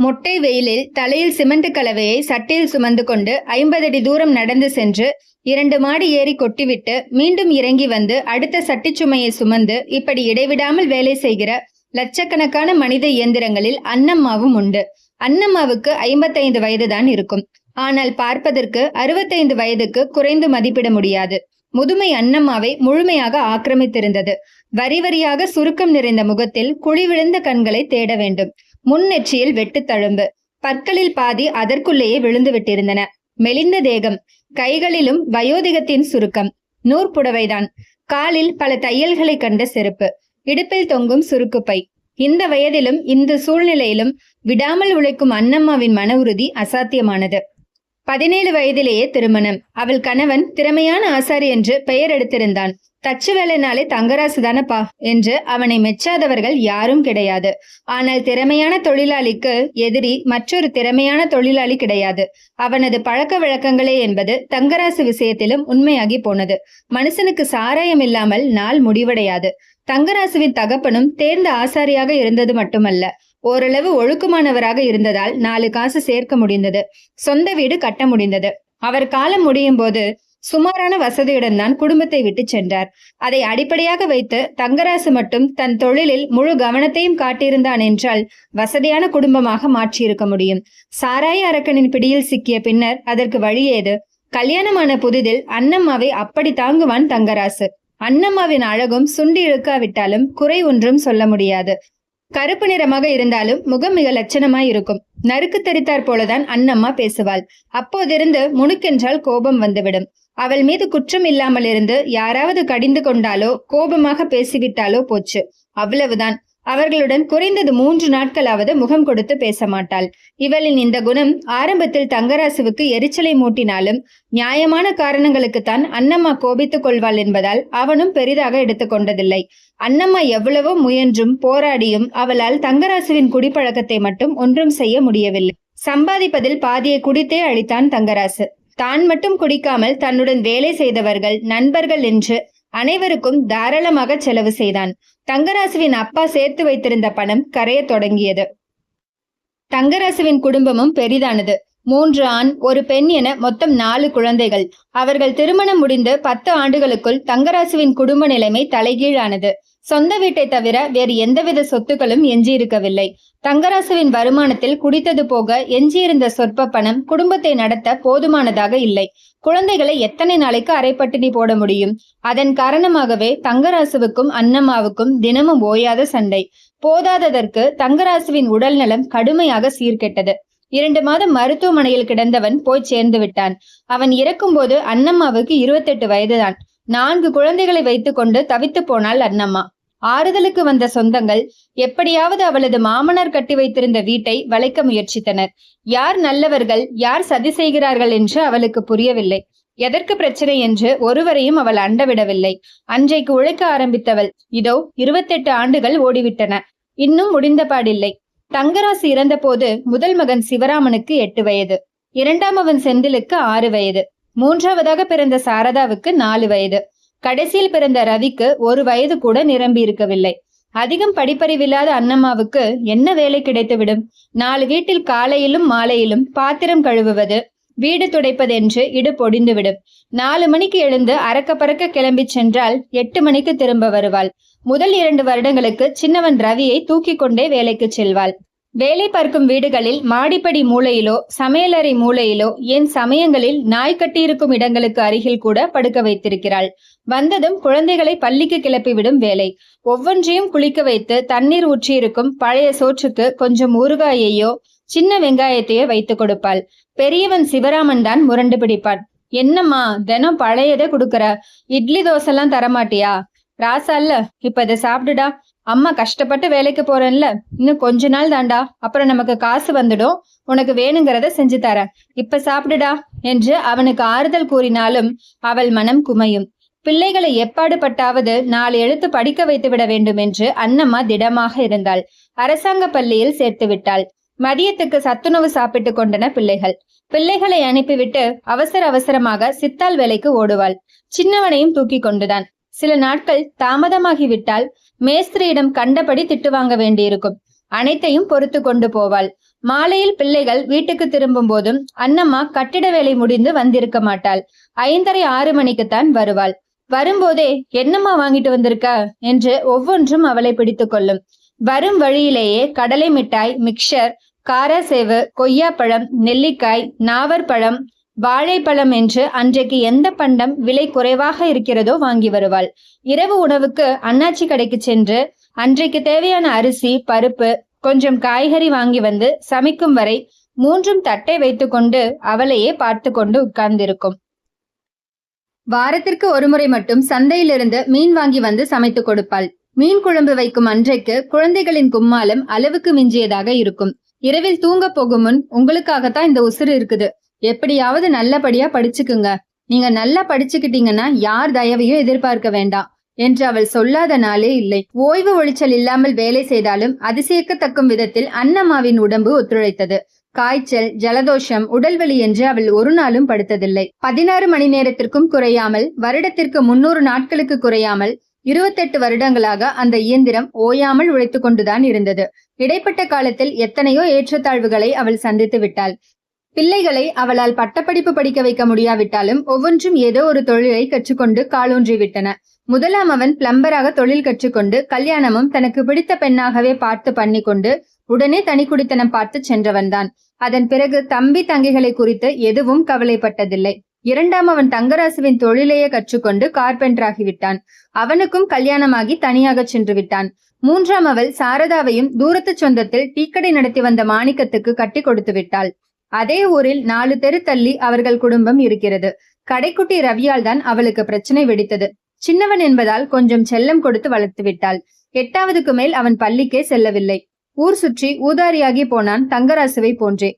மொட்டை வெயிலில் தலையில் சிமெண்ட் கலவையை சட்டையில் சுமந்து கொண்டு 50 அடி தூரம் நடந்து சென்று 2 மாடி ஏறி கொட்டிவிட்டு மீண்டும் இறங்கி வந்து அடுத்த சட்டி சுமையை சுமந்து இப்படி இடைவிடாமல் வேலை செய்கிற லட்சக்கணக்கான மனித இயந்திரங்களில் அன்னம்மாவும் உண்டு. அன்னம்மாவுக்கு 55 வயதுதான் இருக்கும். ஆனால் பார்ப்பதற்கு 65 வயதுக்கு குறைந்து மதிப்பிட முடியாது. முதுமை அன்னம்மாவை முழுமையாக ஆக்கிரமித்திருந்தது. வரி வரியாக சுருக்கம் நிறைந்த முகத்தில் குழி விழுந்த கண்களை தேட வேண்டும். முன்னெற்றியில் வெட்டு தழும்பு, பற்களில் பாதி அதற்குள்ளேயே விழுந்து விட்டிருந்தன. மெலிந்த தேகம், கைகளிலும் வயோதிகத்தின் சுருக்கம். நூற்புடவைதான். காலில் பல தையல்களை கண்ட செருப்பு, இடுப்பில் தொங்கும் சுருக்குப்பை. இந்த வயதிலும் இந்த சூழ்நிலையிலும் விடாமல் உழைக்கும் அன்னம்மாவின் மன உறுதி அசாத்தியமானது. 17 வயதிலேயே திருமணம். அவள் கணவன் திறமையான ஆசாரி என்று பெயர் எடுத்திருந்தான். தச்சு வேலைனாலே தங்கராசு தானப்பா என்று அவனை மெச்சாதவர்கள் யாரும் கிடையாது. ஆனால் திறமையான தொழிலாளிக்கு எதிரி மற்றொரு திறமையான தொழிலாளி கிடையாது. அவனது பழக்க வழக்கங்களே என்பது தங்கராசு விஷயத்திலும் உண்மையாகி போனது. மனுஷனுக்கு சாராயம் இல்லாமல் நாள் முடிவடையாது. தங்கராசுவின் தகப்பனும் தேர்ந்த ஆசாரியாக இருந்தது மட்டுமல்ல, ஓரளவு ஒழுக்கமானவராக இருந்ததால் 4 காசு சேர்க்க முடிந்தது. சொந்த வீடு கட்ட முடிந்தது. அவர் காலம் முடியும் போது சுமாரான வசதியுடன் தான் குடும்பத்தை விட்டு சென்றார். அதை அடிப்படையாக வைத்து தங்கராசு மட்டும் தன் தொழிலில் முழு கவனத்தையும் காட்டியிருந்தான் என்றால் வசதியான குடும்பமாக மாற்றியிருக்க முடியும். சாராய அரக்கனின் பிடியில் சிக்கிய பின்னர் அதற்கு வழியேது? கல்யாணமான புதிதில் அன்னம்மாவை அப்படி தாங்குவான் தங்கராசு. அன்னம்மாவின் அழகும் சுண்டி இழுக்காவிட்டாலும் குறை ஒன்றும் சொல்ல முடியாது. கருப்பு நிறமாக இருந்தாலும் முகம் மிக லட்சணமாய் இருக்கும். நறுக்கு தரித்தார் போலதான் அன்னம்மா பேசுவாள். அப்போதிருந்து முணுக்கென்றால் கோபம் வந்துவிடும். அவள் மீது குற்றம் இல்லாமல் இருந்து யாராவது கடிந்து கொண்டாலோ கோபமாக பேசிவிட்டாலோ போச்சு, அவ்வளவுதான். அவர்களுடன் குறைந்தது 3 நாட்களாவது முகம் கொடுத்து பேச மாட்டாள். இவளின் இந்த குணம் ஆரம்பத்தில் தங்கராசுவுக்கு எரிச்சலை மூட்டினாலும் நியாயமான காரணங்களுக்குத்தான் அன்னம்மா கோபித்துக் கொள்வாள் என்பதால் அவனும் பெரிதாக எடுத்துக்கொண்டதில்லை. அன்னம்மா எவ்வளவோ முயன்றும் போராடியும் அவளால் தங்கராசுவின் குடிப்பழக்கத்தை மட்டும் ஒன்றும் செய்ய முடியவில்லை. சம்பாதிப்பதில் பாதியை குடித்தே அழித்தான் தங்கராசு. தான் மட்டும் குடிக்காமல் தன்னுடன் வேலை செய்தவர்கள், நண்பர்கள் என்று அனைவருக்கும் தாராளமாக செலவு செய்தான். தங்கராசுவின் அப்பா சேர்த்து வைத்திருந்த பணம் கரைய தொடங்கியது. தங்கராசுவின் குடும்பமும் பெரிதானது. 3 ஆண் 1 பெண் என மொத்தம் 4 குழந்தைகள். அவர்கள் திருமணம் முடிந்து 10 ஆண்டுகளுக்குள் தங்கராசுவின் குடும்ப நிலைமை தலைகீழானது. சொந்த வீட்டை தவிர வேறு எந்தவித சொத்துக்களும் எஞ்சியிருக்கவில்லை. தங்கராசுவின் வருமானத்தில் குடித்தது போக எஞ்சியிருந்த சொற்ப பணம் குடும்பத்தை நடத்த போதுமானதாக இல்லை. குழந்தைகளை எத்தனை நாளைக்கு அரைப்பட்டினி போட முடியும்? அதன் காரணமாகவே தங்கராசுவுக்கும் அன்னம்மாவுக்கும் தினமும் ஓயாத சண்டை. போதாததற்கு தங்கராசுவின் உடல் நலம் கடுமையாக சீர்கெட்டது. 2 மாதம் மருத்துவமனையில் கிடந்தவன் போய் சேர்ந்து விட்டான். அவன் இறக்கும்போது அன்னம்மாவுக்கு 28 வயதுதான். 4 குழந்தைகளை வைத்துக் கொண்டு தவித்து போனாள் அன்னம்மா. ஆறுதலுக்கு வந்த சொந்தங்கள் எப்படியாவது அவளது மாமனார் கட்டி வைத்திருந்த வீட்டை வளைக்க முயற்சித்தனர். யார் நல்லவர்கள், யார் சதி செய்கிறார்கள் என்று அவளுக்கு புரியவில்லை. எதற்கு பிரச்சனை என்று ஒருவரையும் அவள் அண்டவிடவில்லை. அன்றைக்கு உழைக்க ஆரம்பித்தவள் இதோ 28 ஆண்டுகள் ஓடிவிட்டன. இன்னும் முடிந்தபாடில்லை. தங்கராசு இறந்த போது முதல் மகன் சிவராமனுக்கு 8 வயது, 2ஆம் மகன் செந்திலுக்கு 6 வயது, 3ஆவதாக பிறந்த சாரதாவுக்கு 4 வயது, கடைசியில் பிறந்த ரவிக்கு 1 வயது கூட நிரம்பி இருக்கவில்லை. அதிகம் படிப்பறிவில்லாத அன்னம்மாவுக்கு என்ன வேலை கிடைத்துவிடும்? 4 வீட்டில் காலையிலும் மாலையிலும் பாத்திரம் கழுவுவது, வீடு துடைப்பது என்று இடுபொடிந்துவிடும். 4 மணிக்கு எழுந்து அறக்க பறக்க கிளம்பி சென்றால் 8 மணிக்கு திரும்ப வருவாள். முதல் 2 வருடங்களுக்கு சின்னவன் ரவியை தூக்கி கொண்டே வேலைக்கு செல்வாள். வேலை பார்க்கும் வீடுகளில் மாடிப்படி மூலையிலோ சமையலறை மூலையிலோ ஏன் சமயங்களில் நாய் கட்டியிருக்கும் இடங்களுக்கு அருகில் கூட படுக்க வைத்திருக்கிறாள். வந்ததும் குழந்தைகளை பள்ளிக்கு கிளப்பிவிடும் வேலை. ஒவ்வொன்றையும் குளிக்க வைத்து தண்ணீர் ஊற்றியிருக்கும் பழைய சோற்றுக்கு கொஞ்சம் ஊறுகாயையோ சின்ன வெங்காயத்தையோ வைத்து கொடுப்பாள். பெரியவன் சிவராமன் தான் முரண்டு பிடிப்பான். என்னம்மா தினம் பழையதை கொடுக்கற? இட்லி தோசைலாம் தரமாட்டியா? ராசா இல்ல, இப்ப இதை சாப்பிடுடா. அம்மா கஷ்டப்பட்டு வேலைக்கு போறேன்ல, இன்னும் கொஞ்ச நாள் தாண்டா, அப்புறம் நமக்கு காசு வந்துடும். உனக்கு வேணுங்கிறத செஞ்சு தரேன், இப்ப சாப்பிடுடா என்று அவனுக்கு ஆறுதல் கூறினாலும் அவள் மனம் குமையும். பிள்ளைகளை எப்பாடு பட்டாவது 4 எழுத்து படிக்க வைத்து விட வேண்டும் என்று அன்னம்மா திடமாக இருந்தாள். அரசாங்க பள்ளியில் சேர்த்து விட்டாள். மதியத்துக்கு சத்துணவு சாப்பிட்டு கொண்டன பிள்ளைகள். பிள்ளைகளை அனுப்பிவிட்டு அவசர அவசரமாக சித்தாள் வேலைக்கு ஓடுவாள். சின்னவனையும் தூக்கி கொண்டுதான். சில நாட்கள் தாமதமாகிவிட்டால் மேஸ்திரியிடம் கண்டபடி திட்டு வாங்க வேண்டியிருக்கும். அனைத்தையும் பொறுத்து கொண்டு போவாள். மாலையில் பிள்ளைகள் வீட்டுக்கு திரும்பும் போதும் அன்னம்மா கட்டிட வேலை முடிந்து வந்திருக்க மாட்டாள். 5:30 6 மணிக்குத்தான் வருவாள். வரும்போதே என்னம்மா வாங்கிட்டு வந்திருக்க என்று ஒவ்வொன்றும் அவளை பிடித்து கொள்ளும். வரும் வழியிலேயே கடலை மிட்டாய், மிக்சர், காராசேவு, கொய்யாப்பழம், நெல்லிக்காய், நாவற்பழம், வாழைப்பழம் என்று அன்றைக்கு எந்த பண்டம் விலை குறைவாக இருக்கிறதோ வாங்கி வருவாள். இரவு உணவுக்கு அண்ணாச்சி கடைக்கு சென்று அன்றைக்கு தேவையான அரிசி, பருப்பு, கொஞ்சம் காய்கறி வாங்கி வந்து சமைக்கும் வரை மூன்றும் தட்டை வைத்துக்கொண்டு அவளையே பார்த்து கொண்டு உட்கார்ந்திருக்கும். வாரத்திற்கு ஒருமுறை மட்டும் சந்தையிலிருந்து மீன் வாங்கி வந்து சமைத்து கொடுப்பாள். மீன் குழம்பு வைக்கும் அன்றைக்கு குழந்தைகளின் கும்மாளம் அளவுக்கு மிஞ்சியதாக இருக்கும். இரவில் தூங்க போகும் முன், உங்களுக்காகத்தான் இந்த உசுறு இருக்குது, எப்படியாவது நல்லபடியா படிச்சுக்குங்க, நீங்க நல்லா படிச்சுக்கிட்டீங்கன்னா யார் தயவையும் எதிர்பார்க்க வேண்டாம் என்று அவள் சொல்லாத நாளே இல்லை. ஓய்வு ஒழிச்சல் இல்லாமல் வேலை செய்தாலும் அதிசயிக்கத்தக்கும் விதத்தில் அன்னம்மாவின் உடம்பு ஒத்துழைத்தது. காய்ச்சல், ஜலதோஷம், உடல்வலி என்று அவள் ஒரு நாளும் படுத்ததில்லை. 16 மணி நேரத்திற்கும் குறையாமல், வருடத்திற்கு 300 நாட்களுக்கு குறையாமல் 28 வருடங்களாக அந்த இயந்திரம் ஓயாமல் உழைத்து கொண்டுதான் இருந்தது. இடைப்பட்ட காலத்தில் எத்தனையோ ஏற்றத்தாழ்வுகளை அவள் சந்தித்து விட்டாள். பிள்ளைகளை அவளால் பட்டப்படிப்பு படிக்க வைக்க முடியாவிட்டாலும் ஒவ்வொன்றும் ஏதோ ஒரு தொழிலை கற்றுக்கொண்டு காலூன்றி விட்டன. முதலாம் அவன் பிளம்பராக தொழில் கற்றுக்கொண்டு கல்யாணமும் தனக்கு பிடித்த பெண்ணாகவே பார்த்து பண்ணி கொண்டு உடனே தனி குடித்தனம் பார்த்து சென்றவன்தான். அதன் பிறகு தம்பி தங்கைகளை குறித்து எதுவும் கவலைப்பட்டதில்லை. இரண்டாம் அவன் தங்கராசுவின் தொழிலையே கற்றுக்கொண்டு கார்பெண்டராகிவிட்டான். அவனுக்கும் கல்யாணமாகி தனியாக சென்று விட்டான். மூன்றாம் அவள் சாரதாவையும் தூரத்து சொந்தத்தில் டீக்கடை நடத்தி வந்த மாணிக்கத்துக்கு கட்டி கொடுத்து விட்டாள். அதே ஊரில் 4 தெரு தள்ளி அவர்கள் குடும்பம் இருக்கிறது. கடைக்குட்டி ரவியால் தான் அவளுக்கு பிரச்சனை வெடித்தது. சின்னவன் என்பதால் கொஞ்சம் செல்லம் கொடுத்து வளர்த்து விட்டாள். 8வதுக்கு மேல் அவன் பள்ளிக்கே செல்லவில்லை. ஊர் சுற்றி ஊதாரியாகி போனான் தங்கராசுவை போன்றே.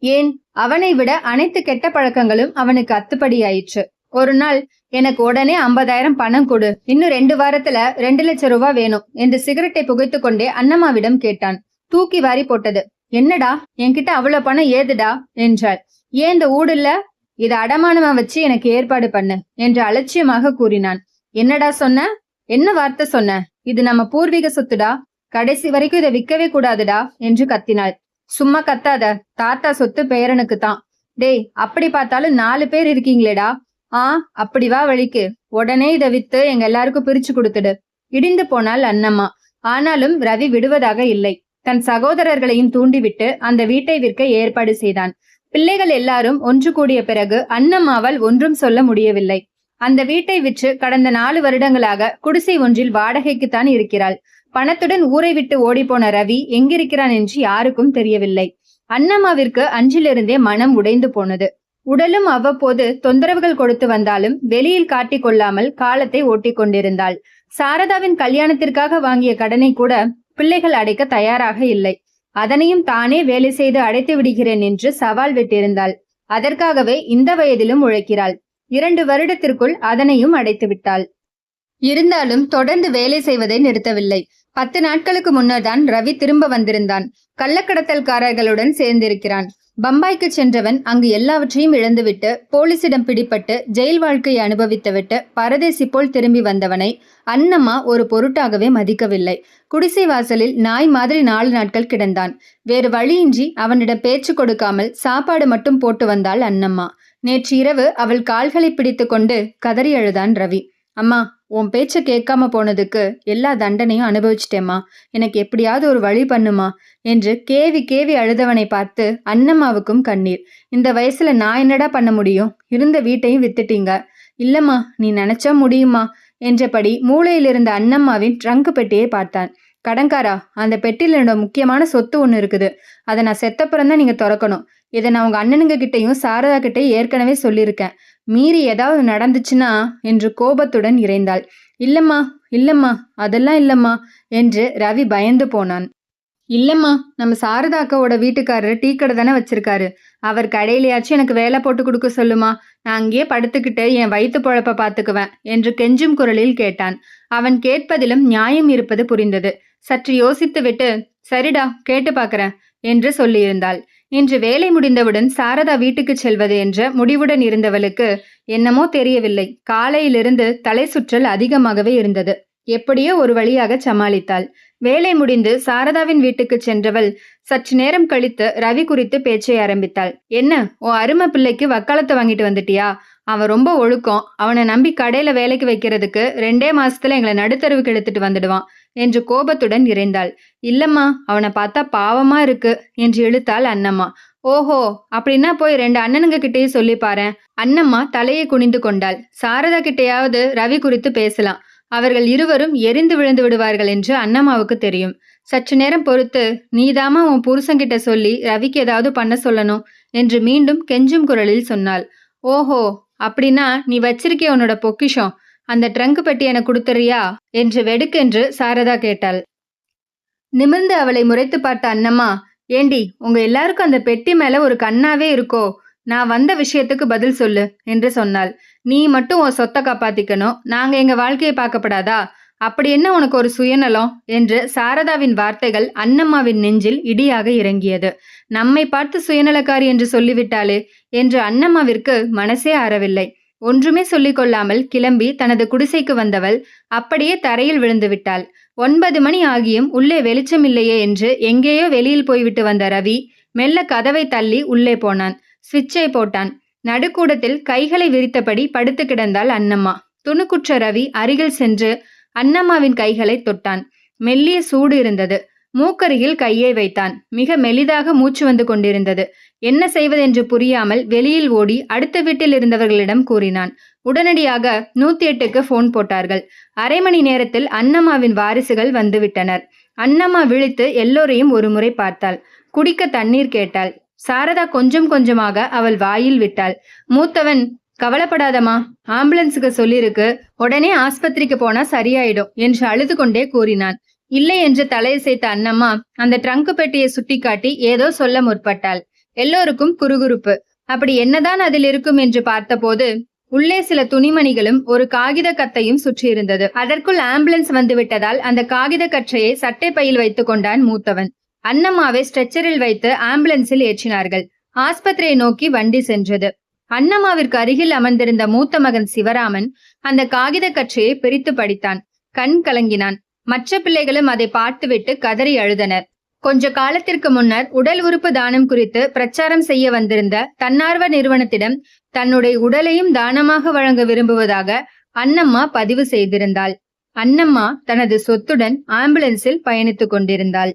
ஏன், அவனை விட அனைத்து கெட்ட பழக்கங்களும் அவனுக்கு அத்துப்படியாயிற்று. ஒரு நாள், எனக்கு உடனே 50,000 பணம் கொடு, இன்னும் 2 வாரத்துல 2 லட்சம் ரூபாய் வேணும் என்று சிகரெட்டை புகைத்து கொண்டே அன்னம்மாவிடம் கேட்டான். தூக்கி வாரி போட்டது. என்னடா, என்கிட்ட அவ்வளவு பணம் ஏதுடா என்றாள். ஏன் இந்த ஊடுல, இதை அடமானமா வச்சு எனக்கு ஏற்பாடு பண்ணு என்று அலட்சியமாக கூறினான். என்னடா சொன்ன? என்ன வார்த்தை சொன்ன? இது நம்ம பூர்வீக சொத்துடா, கடைசி வரைக்கும் இதை விற்கவே கூடாதுடா என்று கத்தினாள். சும்மா கத்தாத, தாத்தா சொத்து பேரனுக்கு தான். டேய், அப்படி பார்த்தாலும் 4 பேர் இருக்கீங்களேடா. அப்படி வா வழிக்கு, உடனே இதை வித்து எங்க எல்லாருக்கும் பிரிச்சு கொடுத்துடு. இடிந்து போனாள் அன்னம்மா. ஆனாலும் ரவி விடுவதாக இல்லை. தன் சகோதரர்களையும் தூண்டிவிட்டு அந்த வீட்டை விற்க ஏற்பாடு செய்தான். பிள்ளைகள் எல்லாரும் ஒன்று கூடிய பிறகு அன்னம்மாவால் ஒன்றும் சொல்ல முடியவில்லை. அந்த வீட்டை விற்று கடந்த 4 வருடங்களாக குடிசை ஒன்றில் வாடகைக்குத்தான் இருக்கிறாள். பணத்துடன் ஊரை விட்டு ஓடிப்போன ரவி எங்கிருக்கிறான் என்று யாருக்கும் தெரியவில்லை. அன்னம்மாவிற்கு அன்றிலிருந்தே மனம் உடைந்து போனது. உடலும் அவ்வப்போது தொந்தரவுகள் கொடுத்து வந்தாலும் வெளியில் காட்டிக் கொள்ளாமல் காலத்தை ஓட்டிக் கொண்டிருந்தாள். சாரதாவின் கல்யாணத்திற்காக வாங்கிய கடனை கூட பிள்ளைகள் அடைக்க தயாராக இல்லை. அதனையும் தானே வேலை செய்து அடைத்து விடுகிறேன் என்று சவால் விட்டிருந்தாள். அதற்காகவே இந்த வயதிலும் உழைக்கிறாள். 2 வருடத்திற்குள் அதனையும் அடைத்து விட்டாள். இருந்தாலும் தொடர்ந்து வேலை செய்வதை நிறுத்தவில்லை. 10 நாட்களுக்கு முன்னர் தான் ரவி திரும்ப வந்திருந்தான். கள்ளக்கடத்தல்காரர்களுடன் சேர்ந்திருக்கிறான். பம்பாய்க்கு சென்றவன் அங்கு எல்லாவற்றையும் இழந்துவிட்டு போலீசிடம் பிடிபட்டு ஜெயில் வாழ்க்கையை அனுபவித்துவிட்டு பரதேசி போல் திரும்பி வந்தவனை அன்னம்மா ஒரு பொருட்டாகவே மதிக்கவில்லை. குடிசை வாசலில் நாய் மாதிரி 4 நாட்கள் கிடந்தான். வேறு வழியின்றி அவனிடம் பேச்சு கொடுக்காமல் சாப்பாடு மட்டும் போட்டு வந்தாள் அன்னம்மா. நேற்று இரவு அவள் கால்களை பிடித்து கொண்டு கதறி அழுதான் ரவி. அம்மா, உன் பேச்ச கேட்காம போனதுக்கு எல்லா தண்டனையும் அனுபவிச்சிட்டேம்மா, எனக்கு எப்படியாவது ஒரு வழி பண்ணுமா என்று கேவி கேவி அழுதவனை பார்த்து அன்னம்மாவுக்கும் கண்ணீர். இந்த வயசுல நான் என்னடா பண்ண முடியும்? இருந்த வீட்டையும் வித்துட்டீங்க. இல்லம்மா, நீ நினைச்சா முடியுமா என்றபடி மூளையில் இருந்த அன்னம்மாவின் ட்ரங்க் பெட்டியை பார்த்தான். கடன்காரா, அந்த பெட்டியில் என்னோட முக்கியமான சொத்து ஒன்று இருக்குது. அதை நான் செத்தப்புறம்தான் நீங்க திறக்கணும். இதை நான் உங்க அண்ணனுங்க கிட்டையும் சாரதா கிட்டையும் ஏற்கனவே சொல்லியிருக்கேன். மீறி ஏதாவது நடந்துச்சுன்னா என்று கோபத்துடன் இறைந்தாள். இல்லம்மா, இல்லம்மா, அதெல்லாம் இல்லம்மா என்று ரவி பயந்து போனான். இல்லம்மா, நம்ம சாரதா அக்காவோட வீட்டுக்காரர் டீ கடை தானே வச்சிருக்காரு. அவர் கடையிலையாச்சும் எனக்கு வேலை போட்டு கொடுக்க சொல்லுமா, நான் அங்கேயே படுத்துக்கிட்டு என் வயிற்று பொழப்ப பார்த்துக்குவேன் என்று கெஞ்சும் குரலில் கேட்டான். அவன் கேட்பதிலும் நியாயம் இருப்பது புரிந்தது. சற்று யோசித்துவிட்டு, சரிடா, கேட்டு பார்க்கறேன் என்று சொல்லியிருந்தாள். இன்று வேலை முடிந்தவுடன் சாரதா வீட்டுக்கு செல்வது என்ற முடிவுடன் இருந்தவளுக்கு என்னமோ தெரியவில்லை, காலையிலிருந்து தலை சுற்றல் அதிகமாகவே இருந்தது. எப்படியோ ஒரு வழியாக சமாளித்தாள். வேலை முடிந்து சாரதாவின் வீட்டுக்கு சென்றவள் சற்று நேரம் கழித்து ரவி குறித்து பேச்சை ஆரம்பித்தாள். என்ன, உன் அருமை பிள்ளைக்கு வக்காலத்து வாங்கிட்டு வந்துட்டியா? அவன் ரொம்ப ஒழுக்கம். அவனை நம்பி கடையில வேலைக்கு வைக்கிறதுக்கு 2 மாசத்துல எங்களை நடுத்தருவுக்கு இழுத்துட்டு வந்துடுவான் என்று கோபத்துடன் இறைந்தாள். இல்லம்மா, அவனை பார்த்தா பாவமா இருக்கு என்று இழுத்தாள் அண்ணம்மா. ஓஹோ, அப்படின்னா போய் 2 அண்ணனுங்க கிட்டேயும் சொல்லி பாரேன். அண்ணம்மா தலையை குனிந்து கொண்டாள். சாரதா கிட்டையாவது ரவி குறித்து பேசலாம். அவர்கள் இருவரும் எரிந்து விழுந்து விடுவார்கள் என்று அண்ணம்மாவுக்கு தெரியும். சற்று நேரம் பொறுத்து, நீதாமா உன் புருஷன்கிட்ட சொல்லி ரவிக்கு ஏதாவது பண்ண சொல்லணும் என்று மீண்டும் கெஞ்சும் குரலில் சொன்னாள். ஓஹோ, அப்படின்னா நீ வச்சிருக்கே உன்னோட பொக்கிஷம், அந்த ட்ரங்க் பெட்டி எனக்கு கொடுத்துறியா என்று வெடுக்கென்று சாரதா கேட்டாள். நிமிர்ந்து அவளை முறைத்து பார்த்த அண்ணம்மா, ஏண்டி, உங்க எல்லாருக்கும் அந்த பெட்டி மேல ஒரு கண்ணாவே இருக்கோ? நான் வந்த விஷயத்துக்கு பதில் சொல்லு என்று சொன்னாள். நீ மட்டும் உன் சொத்தை காப்பாத்திக்கணும், நாங்க எங்க வாழ்க்கையை பார்க்கப்படாதா? அப்படி என்ன உனக்கு ஒரு சுயநலம் என்று சாரதாவின் வார்த்தைகள் அண்ணம்மாவின் நெஞ்சில் இடியாக இறங்கியது. நம்மை பார்த்து சுயநலக்காரி என்று சொல்லிவிட்டாளே என்று அண்ணம்மாவிற்கு மனசே ஆறவில்லை. ஒன்றுமே சொல்லிக் கொள்ளாமல் கிளம்பி தனது குடிசைக்கு வந்தவள் அப்படியே தரையில் விழுந்து விட்டாள். 9 மணி ஆகியும் உள்ளே வெளிச்சம் இல்லையே என்று எங்கேயோ வெளியில் போய்விட்டு வந்த ரவி மெல்ல கதவை தள்ளி உள்ளே போனான். சுவிட்சை போட்டான். நடுக்கூடத்தில் கைகளை விரித்தபடி படுத்து கிடந்தாள் அண்ணம்மா. துணுக்குற்ற ரவி அருகில் சென்று அண்ணம்மாவின் கைகளை தொட்டான். மெல்லிய சூடு இருந்தது. மூக்கருகில் கையை வைத்தான். மிக மெலிதாக மூச்சு வந்து கொண்டிருந்தது. என்ன செய்வதென்று புரியாமல் வெளியில் ஓடி அடுத்த வீட்டில் இருந்தவர்களிடம் கூறினான். உடனடியாக 108க்கு போன் போட்டார்கள். அரை மணி நேரத்தில் அண்ணம்மாவின் வாரிசுகள் வந்துவிட்டனர். அண்ணம்மா விழித்து எல்லோரையும் ஒரு முறை பார்த்தாள். குடிக்க தண்ணீர் கேட்டாள். சாரதா கொஞ்சம் கொஞ்சமாக அவள் வாயில் விட்டாள். மூத்தவன், கவலைப்படாதம்மா, ஆம்புலன்ஸுக்கு சொல்லிருக்கு, உடனே ஆஸ்பத்திரிக்கு போனா சரியாயிடும் என்று அழுது கொண்டே கூறினான். இல்லை என்று தலையசைத்த அண்ணம்மா அந்த ட்ரங்க் பெட்டியை சுட்டிக்காட்டி ஏதோ சொல்ல முற்பட்டாள். எல்லோருக்கும் குறுகுறுப்பு. அப்படி என்னதான் அதில் இருக்கும் என்று பார்த்தபோது உள்ளே சில துணிமணிகளும் ஒரு காகித கத்தையும் சுற்றியிருந்தது. அதற்குள் ஆம்புலன்ஸ் வந்து விட்டதால் அந்த காகித கற்றையை சட்டை பையில் வைத்துக் கொண்டான் மூத்தவன். அண்ணம்மாவை ஸ்ட்ரெச்சரில் வைத்து ஆம்புலன்ஸில் ஏற்றினார்கள். ஆஸ்பத்திரியை நோக்கி வண்டி சென்றது. அண்ணம்மாவிற்கு அருகில் அமர்ந்திருந்த மூத்த மகன் சிவராமன் அந்த காகித கற்றையை பிரித்து படித்தான். கண் கலங்கினான். மற்ற பிள்ளைகளும் அதை பார்த்துவிட்டு கதறி அழுதனர். கொஞ்ச காலத்திற்கு முன்னர் உடல் உறுப்பு தானம் குறித்து பிரச்சாரம் செய்ய வந்திருந்த தன்னார்வ நிறுவனத்திடம் தன்னுடைய உடலையும் தானமாக வழங்க விரும்புவதாக அண்ணம்மா பதிவு செய்திருந்தாள். அண்ணம்மா தனது சொத்துடன் ஆம்புலன்ஸில் பயணித்துக் கொண்டிருந்தாள்.